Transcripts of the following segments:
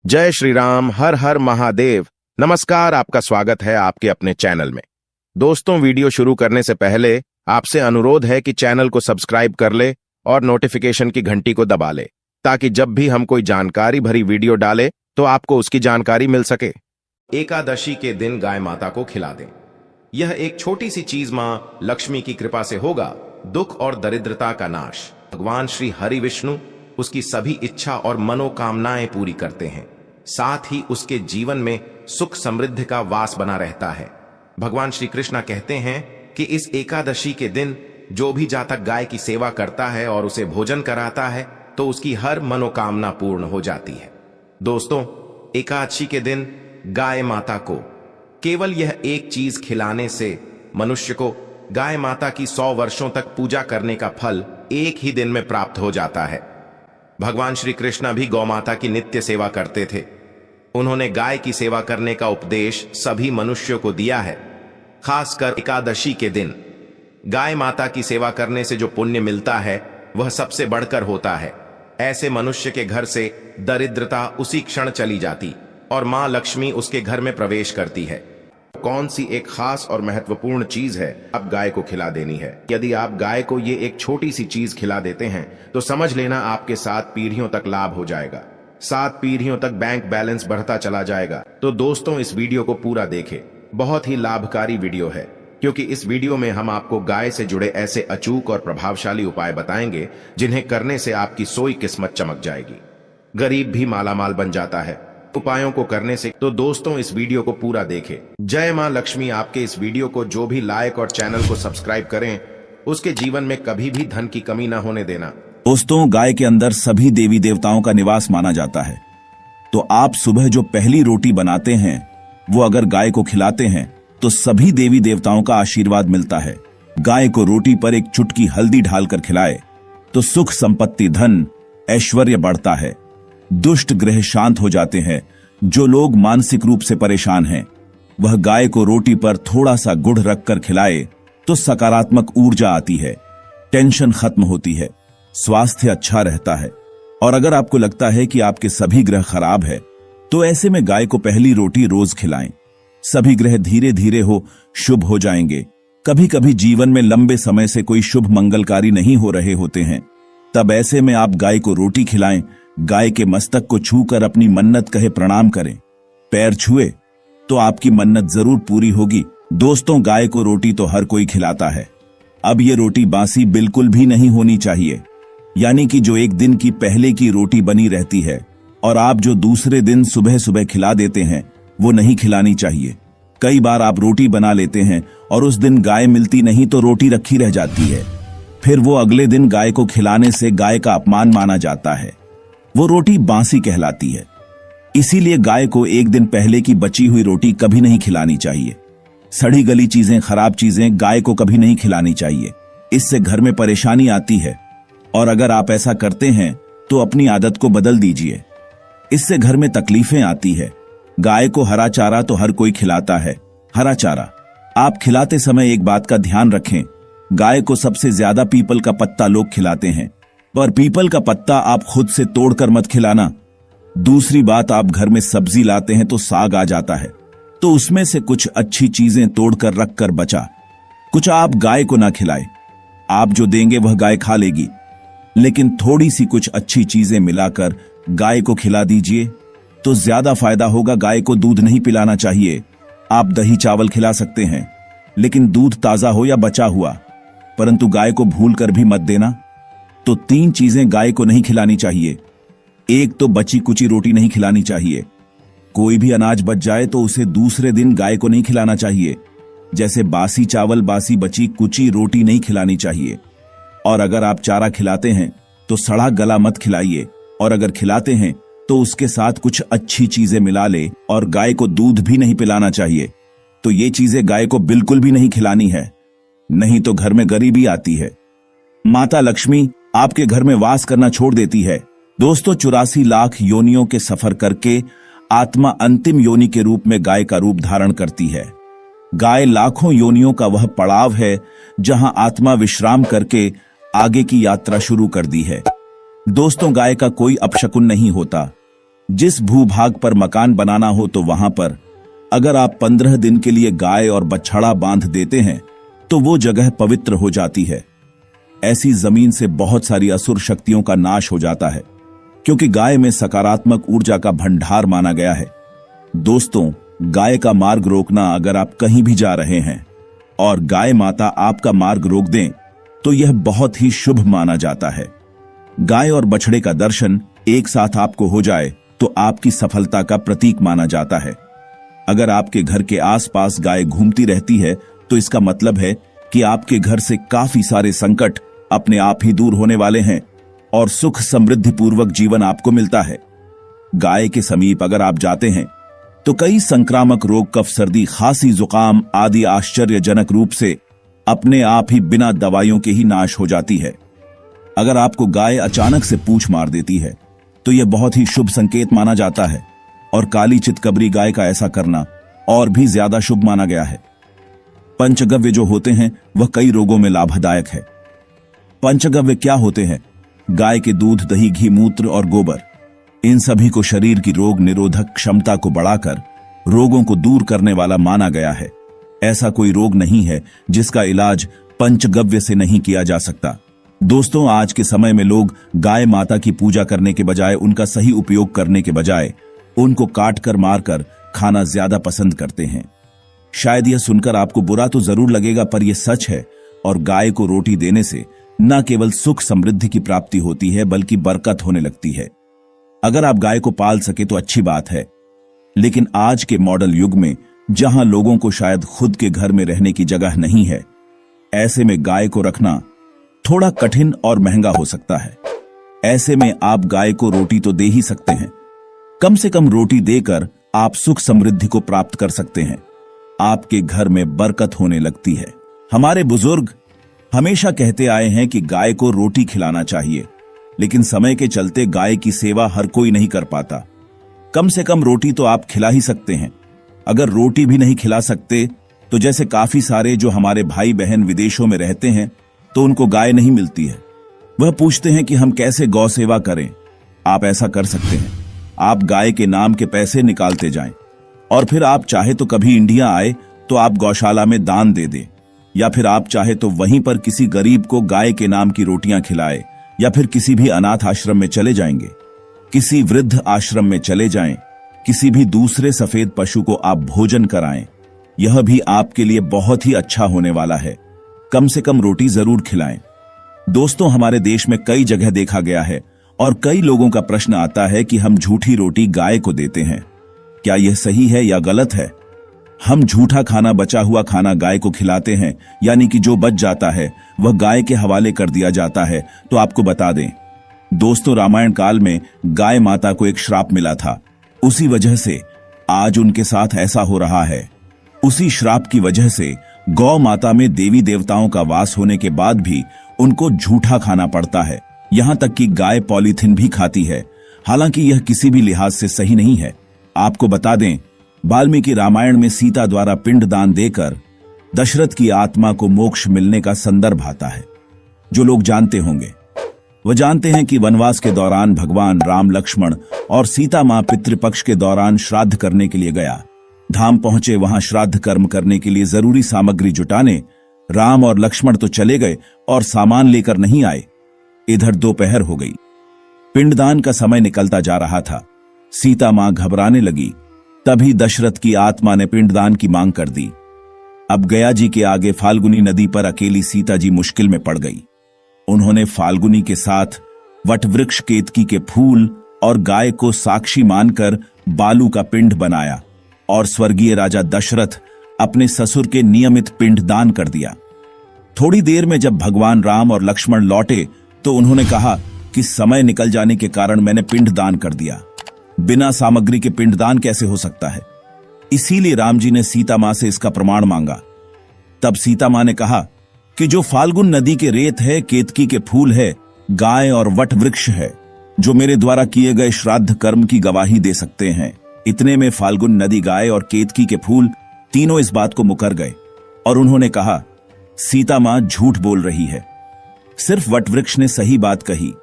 जय श्री राम, हर हर महादेव। नमस्कार, आपका स्वागत है आपके अपने चैनल में। दोस्तों, वीडियो शुरू करने से पहले आपसे अनुरोध है कि चैनल को सब्सक्राइब कर ले और नोटिफिकेशन की घंटी को दबा ले, ताकि जब भी हम कोई जानकारी भरी वीडियो डालें तो आपको उसकी जानकारी मिल सके। एकादशी के दिन गाय माता को खिला दें। यह एक छोटी सी चीज मां लक्ष्मी की कृपा से होगा दुख और दरिद्रता का नाश। भगवान श्री हरि विष्णु उसकी सभी इच्छा और मनोकामनाएं पूरी करते हैं, साथ ही उसके जीवन में सुख समृद्धि का वास बना रहता है। भगवान श्री कृष्ण कहते हैं कि इस एकादशी के दिन जो भी जातक गाय की सेवा करता है और उसे भोजन कराता है तो उसकी हर मनोकामना पूर्ण हो जाती है। दोस्तों, एकादशी के दिन गाय माता को केवल यह एक चीज खिलाने से मनुष्य को गाय माता की 100 वर्षों तक पूजा करने का फल एक ही दिन में प्राप्त हो जाता है। भगवान श्री कृष्ण भी गौ माता की नित्य सेवा करते थे। उन्होंने गाय की सेवा करने का उपदेश सभी मनुष्यों को दिया है। खासकर एकादशी के दिन गाय माता की सेवा करने से जो पुण्य मिलता है वह सबसे बढ़कर होता है। ऐसे मनुष्य के घर से दरिद्रता उसी क्षण चली जाती और मां लक्ष्मी उसके घर में प्रवेश करती है। कौन सी एक खास और महत्वपूर्ण चीज है अब गाय को खिला देनी है? यदि आप गाय को ये एक छोटी सी चीज खिला देते हैं तो समझ लेना आपके 7 पीढ़ियों तक लाभ हो जाएगा। 7 पीढ़ियों तक बैंक बैलेंस बढ़ता चला जाएगा। तो दोस्तों, इस वीडियो को पूरा देखें। बहुत ही लाभकारी वीडियो है, क्योंकि इस वीडियो में हम आपको गाय से जुड़े ऐसे अचूक और प्रभावशाली उपाय बताएंगे जिन्हें करने से आपकी सोई किस्मत चमक जाएगी। गरीब भी मालामाल बन जाता है उपायों को करने से। तो दोस्तों, इस वीडियो को पूरा देखें। जय मां लक्ष्मी आपके इस वीडियो को जो भी लाइक और चैनल को सब्सक्राइब करें उसके जीवन में कभी भी धन की कमी ना होने देना। दोस्तों, गाय के अंदर सभी देवी देवताओं का निवास माना जाता है। तो आप सुबह जो पहली रोटी बनाते हैं वो अगर गाय को खिलाते हैं तो सभी देवी देवताओं का आशीर्वाद मिलता है। गाय को रोटी पर एक चुटकी हल्दी ढालकर खिलाए तो सुख संपत्ति धन ऐश्वर्य बढ़ता है। दुष्ट ग्रह शांत हो जाते हैं। जो लोग मानसिक रूप से परेशान हैं वह गाय को रोटी पर थोड़ा सा गुड़ रखकर खिलाए तो सकारात्मक ऊर्जा आती है, टेंशन खत्म होती है, स्वास्थ्य अच्छा रहता है। और अगर आपको लगता है कि आपके सभी ग्रह खराब है तो ऐसे में गाय को पहली रोटी रोज खिलाएं। सभी ग्रह धीरे धीरे शुभ हो जाएंगे। कभी कभी जीवन में लंबे समय से कोई शुभ मंगलकारी नहीं हो रहे होते हैं, तब ऐसे में आप गाय को रोटी खिलाएं। गाय के मस्तक को छूकर अपनी मन्नत कहे प्रणाम करें। पैर छुए तो आपकी मन्नत जरूर पूरी होगी। दोस्तों, गाय को रोटी तो हर कोई खिलाता है। अब ये रोटी बासी बिल्कुल भी नहीं होनी चाहिए, यानी कि जो एक दिन की पहले की रोटी बनी रहती है और आप जो दूसरे दिन सुबह सुबह खिला देते हैं वो नहीं खिलानी चाहिए। कई बार आप रोटी बना लेते हैं और उस दिन गाय मिलती नहीं तो रोटी रखी रह जाती है। फिर वो अगले दिन गाय को खिलाने से गाय का अपमान माना जाता है। वो रोटी बासी कहलाती है। इसीलिए गाय को एक दिन पहले की बची हुई रोटी कभी नहीं खिलानी चाहिए। सड़ी गली चीजें, खराब चीजें गाय को कभी नहीं खिलानी चाहिए। इससे घर में परेशानी आती है और अगर आप ऐसा करते हैं तो अपनी आदत को बदल दीजिए। इससे घर में तकलीफें आती है। गाय को हरा चारा तो हर कोई खिलाता है। हरा चारा आप खिलाते समय एक बात का ध्यान रखें, गाय को सबसे ज्यादा पीपल का पत्ता लोग खिलाते हैं, पर पीपल का पत्ता आप खुद से तोड़कर मत खिलाना। दूसरी बात, आप घर में सब्जी लाते हैं तो साग आ जाता है तो उसमें से कुछ अच्छी चीजें तोड़कर रखकर बचा कुछ आप गाय को ना खिलाए। आप जो देंगे वह गाय खा लेगी, लेकिन थोड़ी सी कुछ अच्छी चीजें मिलाकर गाय को खिला दीजिए तो ज्यादा फायदा होगा। गाय को दूध नहीं पिलाना चाहिए। आप दही चावल खिला सकते हैं, लेकिन दूध ताजा हो या बचा हुआ, परंतु गाय को भूल कर भी मत देना। तो 3 चीजें गाय को नहीं खिलानी चाहिए। एक तो बची कुची रोटी नहीं खिलानी चाहिए। कोई भी अनाज बच जाए तो उसे दूसरे दिन गाय को नहीं खिलाना चाहिए। जैसे बासी चावल, बासी बची कुची रोटी नहीं खिलानी चाहिए। और अगर आप चारा खिलाते हैं तो सड़ा गला मत खिलाइए, और अगर खिलाते हैं तो उसके साथ कुछ अच्छी चीजें मिला ले। और गाय को दूध भी नहीं पिलाना चाहिए। तो ये चीजें गाय को बिल्कुल भी नहीं खिलानी है, नहीं तो घर में गरीबी आती है। माता लक्ष्मी आपके घर में वास करना छोड़ देती है। दोस्तों, 84 लाख योनियों के सफर करके आत्मा अंतिम योनि के रूप में गाय का रूप धारण करती है। गाय लाखों योनियों का वह पड़ाव है जहां आत्मा विश्राम करके आगे की यात्रा शुरू कर दी है। दोस्तों, गाय का कोई अपशकुन नहीं होता। जिस भूभाग पर मकान बनाना हो तो वहां पर अगर आप 15 दिन के लिए गाय और बछड़ा बांध देते हैं तो वो जगह पवित्र हो जाती है। ऐसी जमीन से बहुत सारी असुर शक्तियों का नाश हो जाता है, क्योंकि गाय में सकारात्मक ऊर्जा का भंडार माना गया है। दोस्तों, गाय का मार्ग रोकना, अगर आप कहीं भी जा रहे हैं और गाय माता आपका मार्ग रोक दें तो यह बहुत ही शुभ माना जाता है। गाय और बछड़े का दर्शन एक साथ आपको हो जाए तो आपकी सफलता का प्रतीक माना जाता है। अगर आपके घर के आसपास गाय घूमती रहती है तो इसका मतलब है कि आपके घर से काफी सारे संकट अपने आप ही दूर होने वाले हैं और सुख समृद्धि पूर्वक जीवन आपको मिलता है। गाय के समीप अगर आप जाते हैं तो कई संक्रामक रोग, कफ, सर्दी, खांसी, जुकाम आदि आश्चर्यजनक रूप से अपने आप ही बिना दवाइयों के ही नाश हो जाती है। अगर आपको गाय अचानक से पूंछ मार देती है तो यह बहुत ही शुभ संकेत माना जाता है और काली चितकबरी गाय का ऐसा करना और भी ज्यादा शुभ माना गया है। पंचगव्य जो होते हैं वह कई रोगों में लाभदायक है। पंचगव्य क्या होते हैं? गाय के दूध, दही, घी, मूत्र और गोबर, इन सभी को शरीर की रोग निरोधक क्षमता को बढ़ाकर रोगों को दूर करने वाला माना गया है। ऐसा कोई रोग नहीं है जिसका इलाज पंचगव्य से नहीं किया जा सकता। दोस्तों, आज के समय में लोग गाय माता की पूजा करने के बजाय, उनका सही उपयोग करने के बजाय उनको काटकर मारकर खाना ज्यादा पसंद करते हैं। शायद यह सुनकर आपको बुरा तो जरूर लगेगा, पर यह सच है। और गाय को रोटी देने से न केवल सुख समृद्धि की प्राप्ति होती है बल्कि बरकत होने लगती है। अगर आप गाय को पाल सके तो अच्छी बात है, लेकिन आज के मॉडल युग में जहां लोगों को शायद खुद के घर में रहने की जगह नहीं है, ऐसे में गाय को रखना थोड़ा कठिन और महंगा हो सकता है। ऐसे में आप गाय को रोटी तो दे ही सकते हैं। कम से कम रोटी देकर आप सुख समृद्धि को प्राप्त कर सकते हैं। आपके घर में बरकत होने लगती है। हमारे बुजुर्ग हमेशा कहते आए हैं कि गाय को रोटी खिलाना चाहिए, लेकिन समय के चलते गाय की सेवा हर कोई नहीं कर पाता। कम से कम रोटी तो आप खिला ही सकते हैं। अगर रोटी भी नहीं खिला सकते तो जैसे काफी सारे जो हमारे भाई बहन विदेशों में रहते हैं तो उनको गाय नहीं मिलती है, वह पूछते हैं कि हम कैसे गौ सेवा करें। आप ऐसा कर सकते हैं, आप गाय के नाम के पैसे निकालते जाएं और फिर आप चाहे तो कभी इंडिया आए तो आप गौशाला में दान दे दें, या फिर आप चाहे तो वहीं पर किसी गरीब को गाय के नाम की रोटियां खिलाए, या फिर किसी भी अनाथ आश्रम में चले जाएंगे, किसी वृद्ध आश्रम में चले जाएं, किसी भी दूसरे सफेद पशु को आप भोजन कराएं। यह भी आपके लिए बहुत ही अच्छा होने वाला है। कम से कम रोटी जरूर खिलाएं। दोस्तों, हमारे देश में कई जगह देखा गया है और कई लोगों का प्रश्न आता है कि हम झूठी रोटी गाय को देते हैं। क्या यह सही है या गलत है? हम झूठा खाना, बचा हुआ खाना गाय को खिलाते हैं, यानी कि जो बच जाता है वह गाय के हवाले कर दिया जाता है। तो आपको बता दें दोस्तों, रामायण काल में गाय माता को एक श्राप मिला था। उसी वजह से आज उनके साथ ऐसा हो रहा है। उसी श्राप की वजह से गौ माता में देवी देवताओं का वास होने के बाद भी उनको झूठा खाना पड़ता है। यहां तक कि गाय पॉलीथिन भी खाती है। हालांकि यह किसी भी लिहाज से सही नहीं है। आपको बता दें, वाल्मीकि रामायण में सीता द्वारा पिंडदान देकर दशरथ की आत्मा को मोक्ष मिलने का संदर्भ आता है। जो लोग जानते होंगे वह जानते हैं कि वनवास के दौरान भगवान राम, लक्ष्मण और सीता मां पितृपक्ष के दौरान श्राद्ध करने के लिए गया। धाम पहुंचे, वहां श्राद्ध कर्म करने के लिए जरूरी सामग्री जुटाने राम और लक्ष्मण तो चले गए और सामान लेकर नहीं आए। इधर दोपहर हो गई। पिंडदान का समय निकलता जा रहा था। सीता मां घबराने लगी। तभी दशरथ की आत्मा ने पिंडदान की मांग कर दी। अब गया जी के आगे फाल्गुनी नदी पर अकेली सीता जी मुश्किल में पड़ गई। उन्होंने फाल्गुनी के साथ वटवृक्ष, केतकी के फूल और गाय को साक्षी मानकर बालू का पिंड बनाया और स्वर्गीय राजा दशरथ अपने ससुर के नियमित पिंडदान कर दिया। थोड़ी देर में जब भगवान राम और लक्ष्मण लौटे तो उन्होंने कहा कि समय निकल जाने के कारण मैंने पिंडदान कर दिया। बिना सामग्री के पिंडदान कैसे हो सकता है? इसीलिए राम जी ने सीता मां से इसका प्रमाण मांगा। तब सीता मां ने कहा कि जो फाल्गुन नदी के रेत है, केतकी के फूल है, गाय और वट वृक्ष है, जो मेरे द्वारा किए गए श्राद्ध कर्म की गवाही दे सकते हैं। इतने में फाल्गुन नदी, गाय और केतकी के फूल तीनों इस बात को मुकर गए और उन्होंने कहा, सीता मां झूठ बोल रही है, सिर्फ वट वृक्ष ने सही बात कही।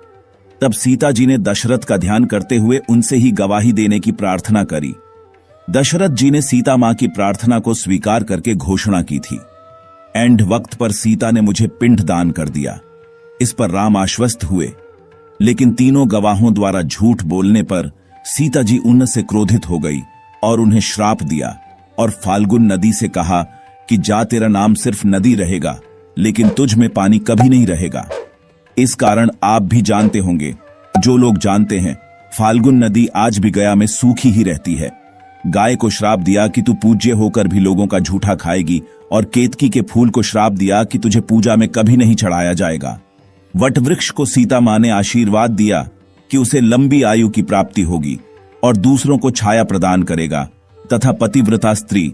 तब सीता जी ने दशरथ का ध्यान करते हुए उनसे ही गवाही देने की प्रार्थना करी। दशरथ जी ने सीता मां की प्रार्थना को स्वीकार करके घोषणा की थी, एंड वक्त पर सीता ने मुझे पिंड दान कर दिया। इस पर राम आश्वस्त हुए, लेकिन तीनों गवाहों द्वारा झूठ बोलने पर सीता जी उनसे क्रोधित हो गई और उन्हें श्राप दिया और फाल्गुन नदी से कहा कि जा तेरा नाम सिर्फ नदी रहेगा, लेकिन तुझ में पानी कभी नहीं रहेगा। इस कारण आप भी जानते होंगे, जो लोग जानते हैं, फाल्गुन नदी आज भी गया में सूखी ही रहती है। गाय को श्राप दिया कि तू पूज्य होकर भी लोगों का झूठा खाएगी, और केतकी के फूल को श्राप दिया कि तुझे पूजा में कभी नहीं चढ़ाया जाएगा। वट वृक्ष को सीता मां ने आशीर्वाद दिया कि उसे लंबी आयु की प्राप्ति होगी और दूसरों को छाया प्रदान करेगा, तथा पतिव्रता स्त्री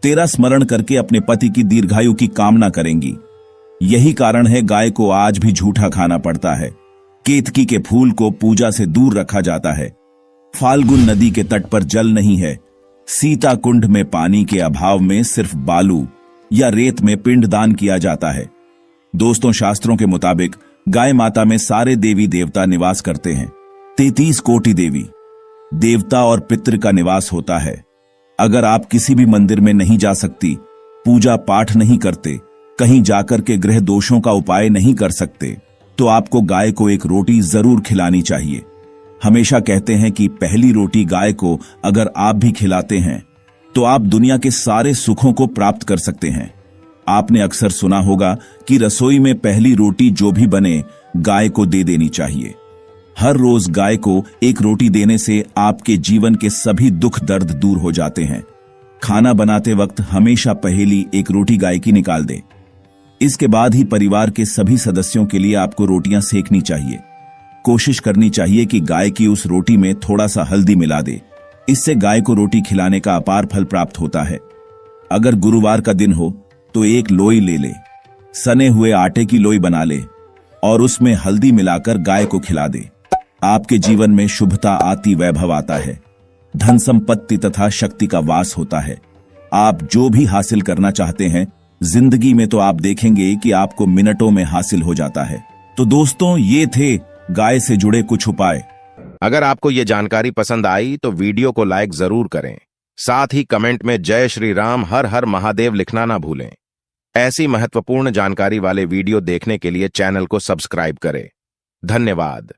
तेरा स्मरण करके अपने पति की दीर्घायु की कामना करेंगी। यही कारण है गाय को आज भी झूठा खाना पड़ता है। केतकी के फूल को पूजा से दूर रखा जाता है। फाल्गुन नदी के तट पर जल नहीं है। सीता कुंड में पानी के अभाव में सिर्फ बालू या रेत में पिंडदान किया जाता है। दोस्तों, शास्त्रों के मुताबिक गाय माता में सारे देवी देवता निवास करते हैं। 33 कोटि देवी देवता और पितृ का निवास होता है। अगर आप किसी भी मंदिर में नहीं जा सकती, पूजा पाठ नहीं करते, कहीं जाकर के ग्रह दोषों का उपाय नहीं कर सकते, तो आपको गाय को एक रोटी जरूर खिलानी चाहिए। हमेशा कहते हैं कि पहली रोटी गाय को अगर आप भी खिलाते हैं तो आप दुनिया के सारे सुखों को प्राप्त कर सकते हैं। आपने अक्सर सुना होगा कि रसोई में पहली रोटी जो भी बने गाय को दे देनी चाहिए। हर रोज गाय को एक रोटी देने से आपके जीवन के सभी दुख दर्द दूर हो जाते हैं। खाना बनाते वक्त हमेशा पहली एक रोटी गाय की निकाल दें। इसके बाद ही परिवार के सभी सदस्यों के लिए आपको रोटियां सेकनी चाहिए। कोशिश करनी चाहिए कि गाय की उस रोटी में थोड़ा सा हल्दी मिला दे। इससे गाय को रोटी खिलाने का अपार फल प्राप्त होता है। अगर गुरुवार का दिन हो तो एक लोई ले ले, सने हुए आटे की लोई बना ले और उसमें हल्दी मिलाकर गाय को खिला दे। आपके जीवन में शुभता आती, वैभव आता है, धन संपत्ति तथा शक्ति का वास होता है। आप जो भी हासिल करना चाहते हैं जिंदगी में, तो आप देखेंगे कि आपको मिनटों में हासिल हो जाता है। तो दोस्तों, ये थे गाय से जुड़े कुछ उपाय। अगर आपको ये जानकारी पसंद आई तो वीडियो को लाइक जरूर करें। साथ ही कमेंट में जय श्री राम, हर हर महादेव लिखना ना भूलें। ऐसी महत्वपूर्ण जानकारी वाले वीडियो देखने के लिए चैनल को सब्सक्राइब करें। धन्यवाद।